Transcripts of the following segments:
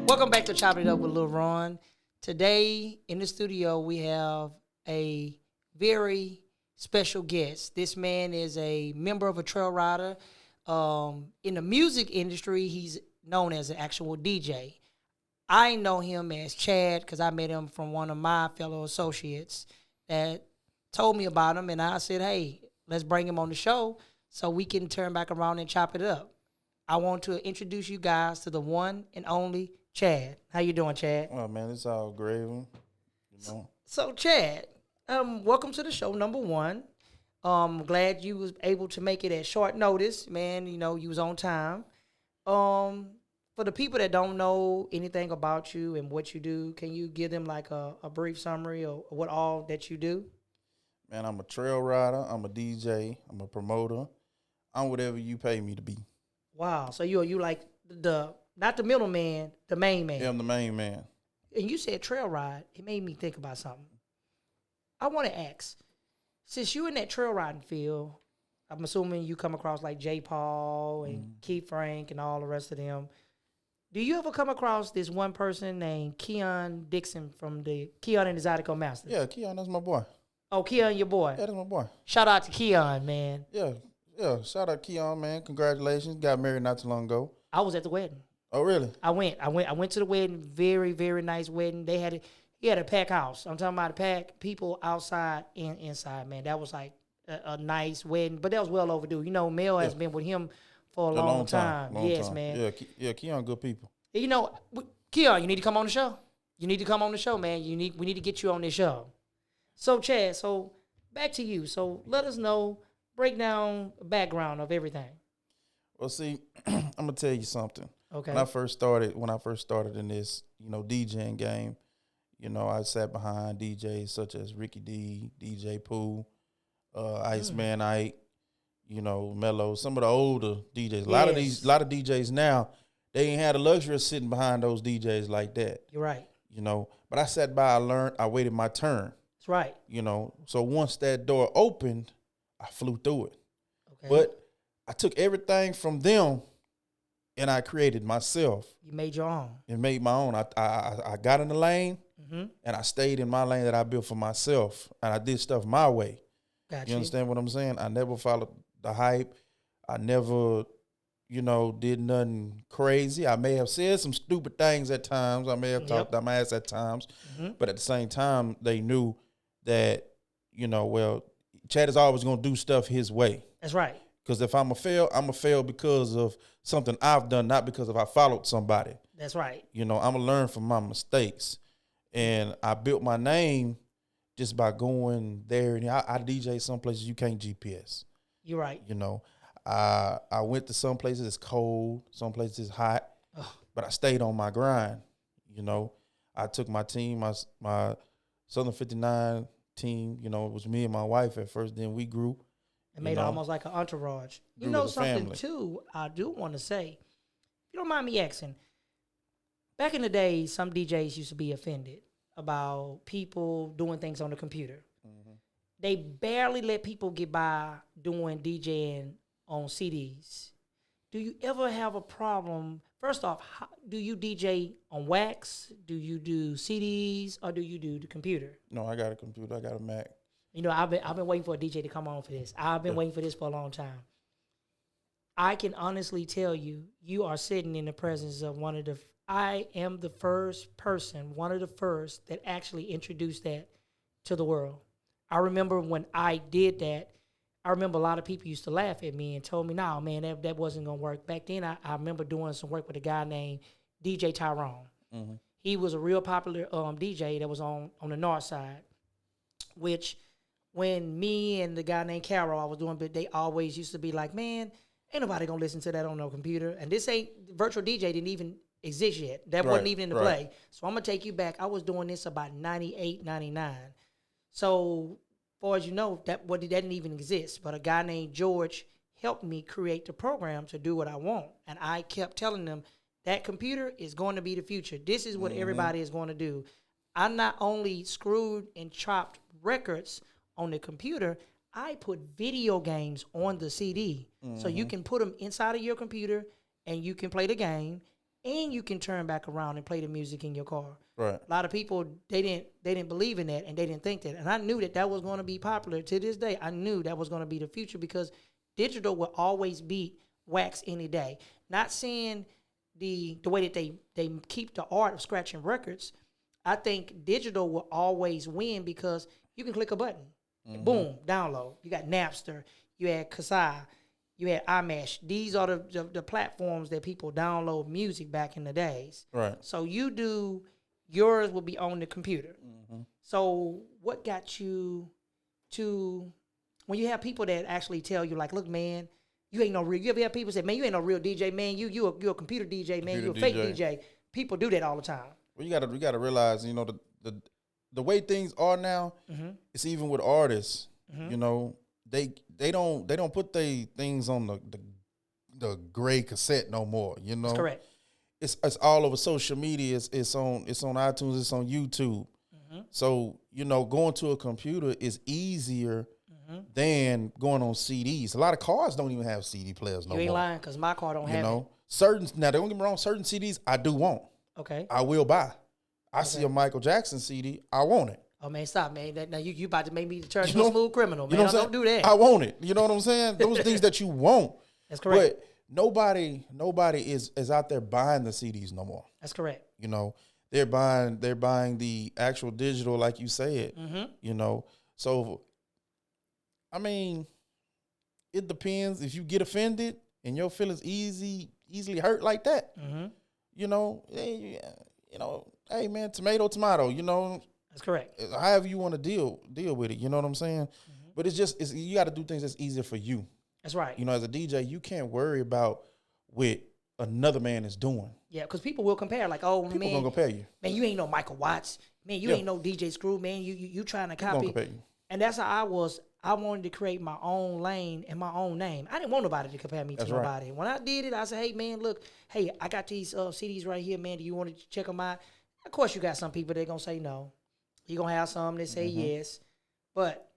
Welcome back to Chopping It Up with Lil Ron. Today in the studio we have a very special guest. This man is a member of a trail rider. In the music industry, he's known as an actual DJ. I know him as Chad because I met him from one of my fellow associates that told me about him, and I said, hey, let's bring him on the show so we can turn back around and chop it up. I want to introduce you guys to the one and only Chad. How you doing, Chad? Oh man, it's all gravy, you know. So Chad, welcome to the show, number one. Glad you was able to make it at short notice, man. You know, you was on time. For the people that don't know anything about you and what you do, can you give them like a brief summary of what all that you do? Man, I'm a trail rider, I'm a DJ, I'm a promoter. I'm whatever you pay me to be. Wow. So you like the not the middleman, the main man. Yeah, I'm the main man. And you said trail ride. It made me think about something. I want to ask, since you in that trail riding field, I'm assuming you come across like J. Paul and Keith Frank and all the rest of them. Do you ever come across this one person named Keon Dickson from the Keon and the Zydeco Masters? Yeah, Keon, that's my boy. Oh, Keon, your boy. Yeah, that's my boy. Shout out to Keon, man. Yeah. Shout out Keon, man. Congratulations. Got married not too long ago. I was at the wedding. Oh, really? I went to the wedding. Very, very nice wedding. He had a packed house. I'm talking about a packed people outside and inside, man. That was like a nice wedding, but that was well overdue. You know, Mel has been with him for a long time. Yes, man. Yeah, Keon, good people. You know, Keon, you need to come on the show. You need to come on the show, man. We need to get you on this show. So, Chad, back to you. So let us know, break down the background of everything. Well, see, I'm gonna tell you something. Okay. When I first started in this, DJing game, I sat behind DJs such as Ricky D, DJ Pooh, Iceman Ike, Mello, some of the older DJs. A lot of DJs now, they ain't had the luxury of sitting behind those DJs like that. You're right. But I sat by, I learned, I waited my turn. That's right. So once that door opened, I flew through it. Okay. But I took everything from them and I created myself. You made your own. And made my own. I got in the lane and I stayed in my lane that I built for myself. And I did stuff my way. Gotcha. You understand what I'm saying? I never followed the hype. I never, did nothing crazy. I may have said some stupid things at times. I may have talked out my ass at times. But at the same time, they knew that, Chad is always going to do stuff his way. That's right. Because if I'm a fail because of something I've done, not because I followed somebody. That's right. I'm going to learn from my mistakes. And I built my name just by going there. And I DJ some places you can't GPS. You're right. I went to some places it's cold, some places it's hot, but I stayed on my grind. I took my team, my Southern 59 team, it was me and my wife at first, then we grew. It made almost like an entourage. You know something, family. Too, I do want to say, if you don't mind me asking, back in the day, some DJs used to be offended about people doing things on the computer. They barely let people get by doing DJing on CDs. Do you ever have a problem? First off, do you DJ on wax? Do you do CDs or do you do the computer? No, I got a computer. I got a Mac. I've been waiting for a DJ to come on for this. I've been waiting for this for a long time. I can honestly tell you, you are sitting in the presence of I am the first person, one of the first that actually introduced that to the world. I remember when I did that, I remember a lot of people used to laugh at me and told me, no, man, that wasn't going to work. Back then, I remember doing some work with a guy named DJ Tyrone. He was a real popular DJ that was on the north side, which when me and the guy named Carol I was doing, but they always used to be like, man, ain't nobody going to listen to that on no computer. And this virtual DJ didn't even exist yet. That wasn't even in the play. So I'm going to take you back. I was doing this about 98, 99. So far as you know, that didn't even exist. But a guy named George helped me create the program to do what I want. And I kept telling them, that computer is going to be the future. This is what everybody is going to do. I not only screwed and chopped records on the computer, I put video games on the CD. So you can put them inside of your computer and you can play the game. and you can turn back around and play the music in your car. Right. A lot of people, they didn't believe in that, and they didn't think that. And I knew that was going to be popular. To this day, I knew that was going to be the future because digital will always beat wax any day. Not saying the way that they keep the art of scratching records. I think digital will always win because you can click a button. Boom, download. You got Napster. You had Kasai. You had iMesh. These are the platforms that people download music back in the days. Right. So you do, yours will be on the computer. So what got you to, when you have people that actually tell you, like, look, man, you ain't no real, you ever have people say, man, you ain't no real DJ, man, you a computer DJ, man, you a fake DJ. People do that all the time. Well, you gotta realize, you know, the way things are now, it's even with artists, you know, they don't put their things on the gray cassette no more, you know. That's correct. It's all over social media. It's on iTunes. It's on YouTube. So, you know, going to a computer is easier than going on CDs. A lot of cars don't even have CD players no more. You ain't lying, because my car don't have it. Now don't get me wrong, certain CDs I do want. Okay. I will buy. I see a Michael Jackson CD, I want it. Oh, man, stop, man. Now you about to make me turn to a smooth criminal, man. Don't do that. I want it. You know what I'm saying? Those things that you want. That's correct. But nobody is out there buying the CDs no more. That's correct. You know, they're buying the actual digital, like you said. You know, so I mean, it depends. If you get offended and your feelings easily hurt like that, you know, hey man, tomato. You know, that's correct. However you want to deal with it. You know what I'm saying? But it's you got to do things that's easier for you. That's right. You know, as a DJ, you can't worry about what another man is doing. Yeah, because people will compare. Like, oh, people man, gonna compare you. Man, you ain't no Michael Watts. Man, you ain't no DJ Screw. Man, you trying to copy. And that's how I was. I wanted to create my own lane and my own name. I didn't want nobody to compare me to nobody. When I did it, I said, hey, man, look, hey, I got these CDs right here, man. Do you want to check them out? Of course, you got some people that going to say no. You're going to have some that say yes. But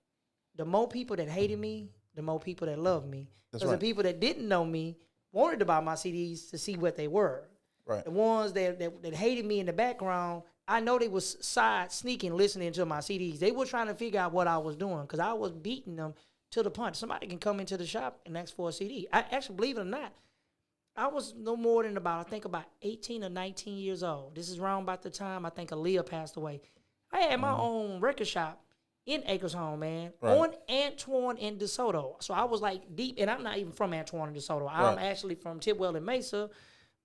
the more people that hated me, the more people that loved me. Because the people that didn't know me wanted to buy my CDs to see what they were. Right. The ones that hated me in the background, I know they was sneaking listening to my CDs. They were trying to figure out what I was doing because I was beating them to the punch. Somebody can come into the shop and ask for a CD. I actually, believe it or not, I was no more than about 18 or 19 years old. This is around about the time I think Aaliyah passed away. I had my own record shop in Acres-Home, man, on Antoine and DeSoto. So I was like deep, and I'm not even from Antoine and DeSoto. I'm actually from Tidwell and Mesa.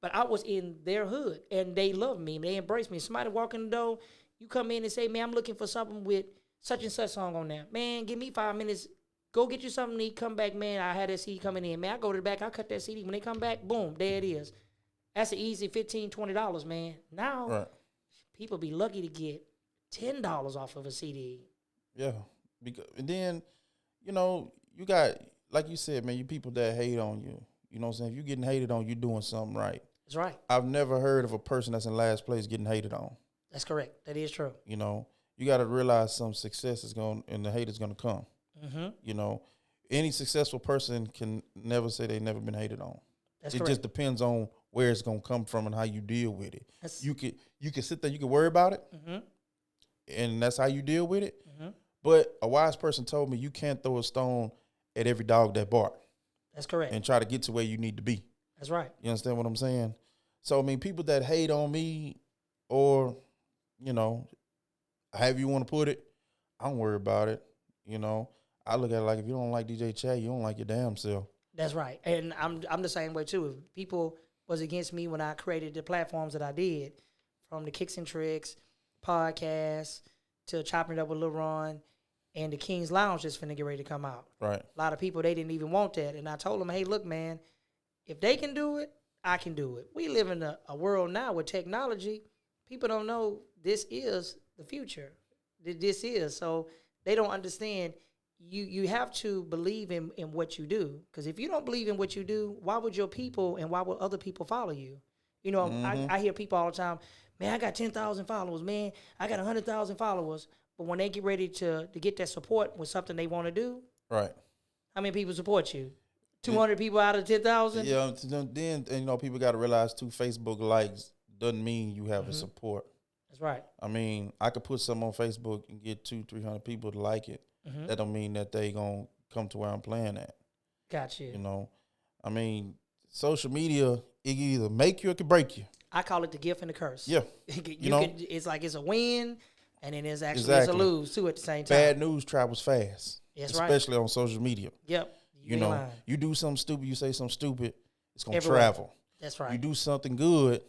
But I was in their hood, and they loved me. They embraced me. Somebody walk in the door, you come in and say, man, I'm looking for something with such and such song on there. Man, give me 5 minutes. Go get you something to eat. Come back, man. I had that CD coming in. Man, I go to the back. I cut that CD. When they come back, boom, there it is. That's an easy $15, $20, man. Now, people be lucky to get $10 off of a CD. Yeah. And then, you know, you got, like you said, man, you people that hate on you. You know what I'm saying? If you're getting hated on, you're doing something right. That's right. I've never heard of a person that's in last place getting hated on. That's correct. That is true. You know, you got to realize some success is going, and the hate is going to come. You know, any successful person can never say they've never been hated on. That's correct. It just depends on where it's going to come from and how you deal with it. You can sit there, you can worry about it, and that's how you deal with it. But a wise person told me you can't throw a stone at every dog that barks. That's correct. And try to get to where you need to be. That's right. You understand what I'm saying? So, I mean, people that hate on me or, you know, however you want to put it, I don't worry about it. You know, I look at it like if you don't like DJ Chad, you don't like your damn self. That's right. And I'm the same way, too. If people was against me when I created the platforms that I did, from the kickz&trickz podcast to Choppin' It Up with Lil Ron, and the King's Lounge just finna get ready to come out. Right. A lot of people, they didn't even want that. And I told them, hey, look, man, if they can do it, I can do it. We live in a world now with technology. People don't know this is the future. This is. So they don't understand. You have to believe in what you do. Because if you don't believe in what you do, why would your people and why would other people follow you? You know, I hear people all the time, man, I got 10,000 followers, man. I got 100,000 followers. But when they get ready to get that support with something they want to do, right? How many people support you? 200 people out of 10,000. Yeah, then and, you know, people got to realize too, Facebook likes doesn't mean you have a support. That's right. I mean, I could put something on Facebook and get 200-300 people to like it. That don't mean that they gonna come to where I'm playing at. Got you. You know, I mean, social media, it can either make you or it can break you. I call it the gift and the curse. Yeah. you know, it's like it's a win, and then it's actually it's a lose too at the same time. Bad news travels fast. That's especially on social media. Yep. You know, you do something stupid, you say something stupid, it's gonna Everywhere. travel. That's right. You do something good,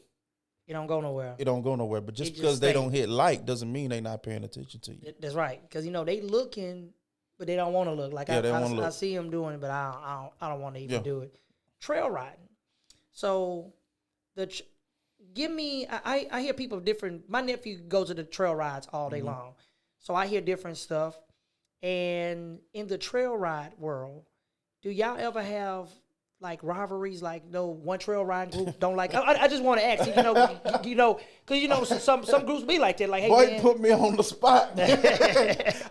it don't go nowhere. It don't go nowhere. But just because they don't hit like doesn't mean they not paying attention to you. That's right. Because you know they looking, but they don't want to look. Like I see them doing it, but I don't want to even do it. Trail riding. So give me. I hear people different. My nephew goes to the trail rides all day long, so I hear different stuff. And in the trail ride world, do y'all ever have like rivalries? Like no one trail ride group don't like. I just want to ask, because you know some groups be like that. Like, hey, boy, man. Put me on the spot.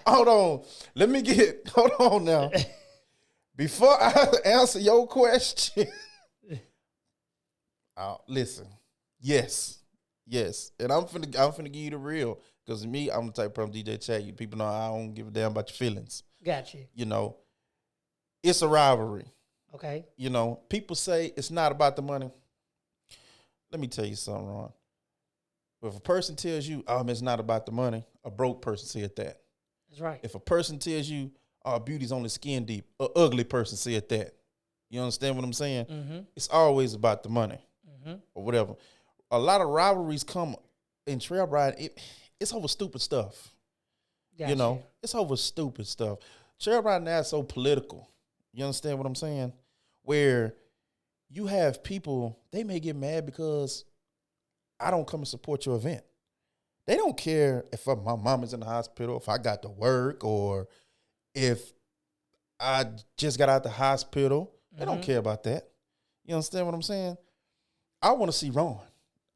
Hold on, hold on now. Before I answer your question, listen. Yes, and I'm finna give you the real. Because me, I'm the type of person, DJ Chat, you people know I don't give a damn about your feelings. Gotcha. You know, it's a rivalry. Okay. You know, people say it's not about the money. Let me tell you something, Ron. If a person tells you, it's not about the money, a broke person said that. That's right. If a person tells you, beauty's only skin deep, an ugly person said that. You understand what I'm saying? Mm-hmm. It's always about the money or whatever. A lot of rivalries come in trail riding. It's over stupid stuff. Gotcha. You know, it's over stupid stuff. Trail riding now is so political. You understand what I'm saying? Where you have people, they may get mad because I don't come and support your event. They don't care if my mom is in the hospital, if I got to work, or if I just got out the hospital. They don't care about that. You understand what I'm saying? I want to see Ron.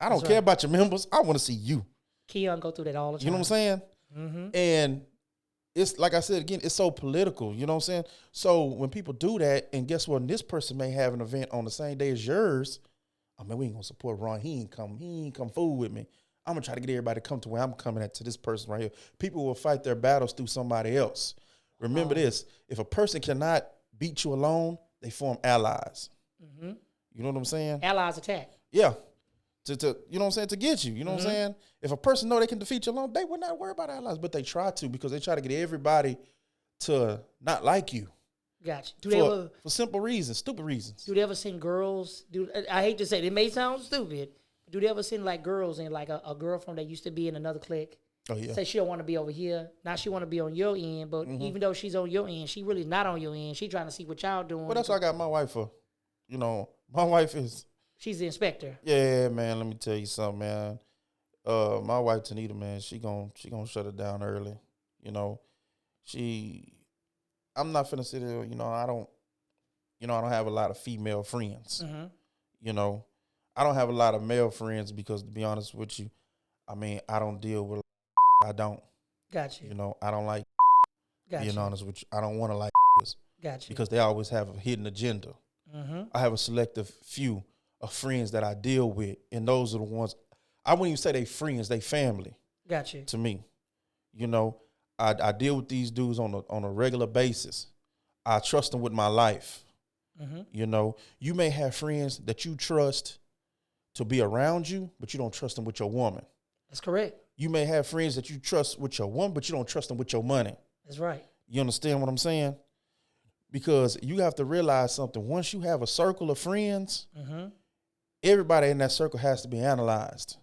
I don't care about your members. I want to see you. Keon go through that all the time. You know what I'm saying? Mm-hmm. And it's like I said again, it's so political. You know what I'm saying? So when people do that, and guess what? This person may have an event on the same day as yours. I mean, we ain't gonna support Ron. He ain't come fool with me. I'm gonna try to get everybody to come to where I'm coming at, to this person right here. People will fight their battles through somebody else. Remember this: if a person cannot beat you alone, they form allies. Mm-hmm. You know what I'm saying? Allies attack. Yeah. To you know what I'm saying, to get you. You know what I'm saying? If a person know they can defeat you alone, they would not worry about allies, but they try to, because they try to get everybody to not like you. Gotcha. For simple reasons, stupid reasons. Do they ever send girls? I hate to say it, it may sound stupid. But do they ever send like girls in, like a girlfriend that used to be in another clique? Oh yeah. Say she don't want to be over here. Now she want to be on your end, but even though she's on your end, she really not on your end. She trying to see what y'all doing. Well, that's what I got my wife for. You know, my wife is. She's the inspector. Yeah, man. Let me tell you something, man. My wife Tanita, man, she gonna shut it down early. You know, I'm not finna sit there. You know, I don't have a lot of female friends. Mm-hmm. You know, I don't have a lot of male friends because, to be honest with you, I mean, I don't deal with. I don't. Got you. You know, I don't like. Being honest with you, I don't want to like. Got you. Because they always have a hidden agenda. Mm-hmm. I have a selective few of friends that I deal with, and those are the ones. I wouldn't even say they friends, they family. Got you. To me, you know, I deal with these dudes on a regular basis. I trust them with my life. Mm-hmm. You know, you may have friends that you trust to be around you, but you don't trust them with your woman. That's correct. You may have friends that you trust with your woman, but you don't trust them with your money. That's right. You understand what I'm saying? Because you have to realize something. Once you have a circle of friends, everybody in that circle has to be analyzed.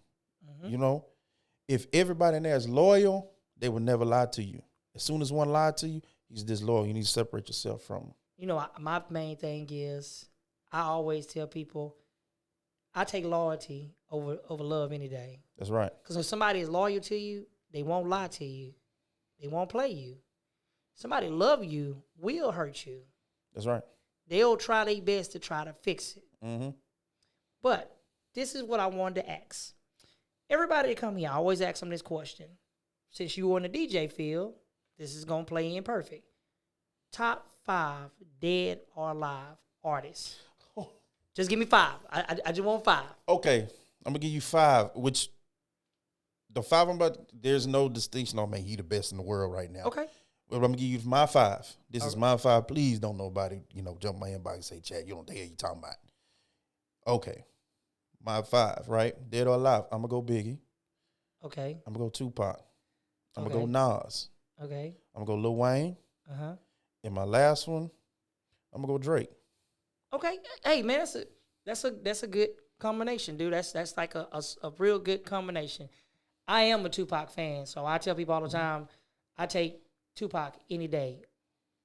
Mm-hmm. You know, if everybody in there is loyal, they will never lie to you. As soon as one lied to you, he's disloyal. You need to separate yourself from him. You know, my main thing is I always tell people I take loyalty over love any day. That's right. Because if somebody is loyal to you, they won't lie to you. They won't play you. Somebody love you will hurt you. That's right. They'll try their best to try to fix it. Mm-hmm. But this is what I wanted to ask. Everybody that come here, I always ask them this question. Since you were in the DJ field, this is going to play in perfect. Top 5 dead or alive artists. Just give me 5. I just want 5. Okay, I'm gonna give you 5. Which the 5 I'm about. There's no distinction. Oh man, he the best in the world right now. Okay. Well, I'm gonna give you my 5. This is my 5. Please don't nobody jump my inbox and say, Chad, you don't know what the hell you talking about. Okay, my 5, right? Dead or alive. I'm gonna go Biggie. Okay. I'm gonna go Tupac. I'm Okay. gonna go Nas. Okay. I'm gonna go Lil Wayne. And my last one, I'm gonna go Drake. Okay. Hey man, that's a good combination, dude. That's like a real good combination. I am a Tupac fan, so I tell people all the time, I take Tupac any day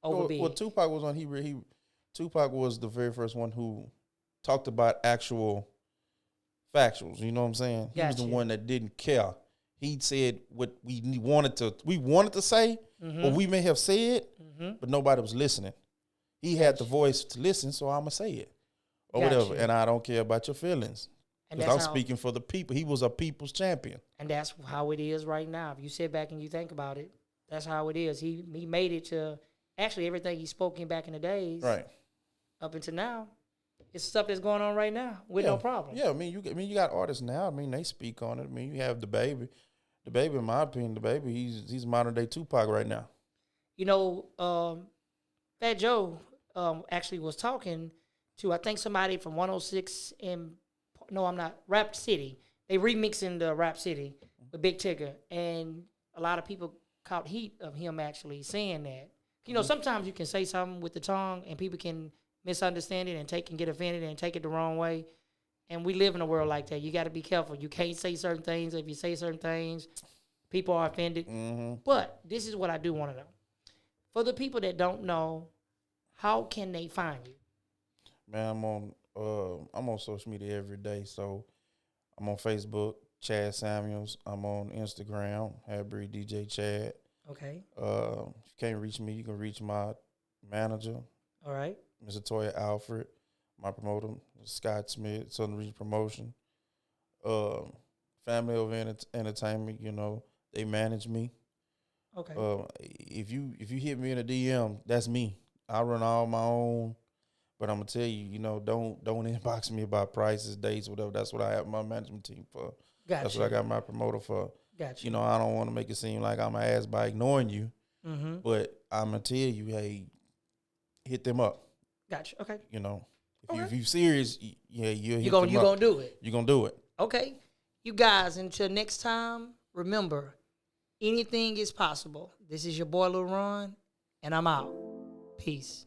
over Big. Well, Tupac was on. Tupac was the very first one who talked about actual factuals. You know what I'm saying? He was the one that didn't care. He said what we wanted to say, or we may have said, but nobody was listening. He had the voice to listen, so I'm gonna say it or whatever. And I don't care about your feelings because I'm speaking for the people. He was a people's champion, and that's how it is right now. If you sit back and you think about it, that's how it is. He made it to actually everything he spoke in back in the days, right? Up until now, it's stuff that's going on right now with no problem. Yeah, I mean you got artists now. I mean they speak on it. I mean you have the baby. The baby, in my opinion, he's modern day Tupac right now. You know, Fat Joe actually was talking to I think somebody from 106 and no, I'm not Rap City. They remixing the Rap City with Big Tigger, and a lot of people caught heat of him actually saying that. You know, sometimes you can say something with the tongue, and people can misunderstand it and get offended and take it the wrong way. And we live in a world like that. You got to be careful. You can't say certain things. If you say certain things, people are offended. But this is what I do want to know. For the people that don't know, how can they find you? Man, I'm on social media every day. So I'm on Facebook, Chad Samuels. I'm on Instagram, Hadbury DJ Chad. Okay. If you can't reach me, you can reach my manager. All right. Mr. Toya Alfred. My promoter, Scott Smith, Southern Region Promotion. Family of Entertainment, they manage me. Okay. If you hit me in a DM, that's me. I run all my own, but I'm gonna tell you, don't inbox me about prices, dates, whatever. That's what I have my management team for. Gotcha. That's what I got my promoter for. Gotcha. I don't want to make it seem like I'm an ass by ignoring you, but I'm gonna tell you, hey, hit them up. Gotcha. Okay. If you serious, you're gonna do it. You're gonna do it. Okay. You guys, until next time, remember, anything is possible. This is your boy Lil Ron, and I'm out. Peace.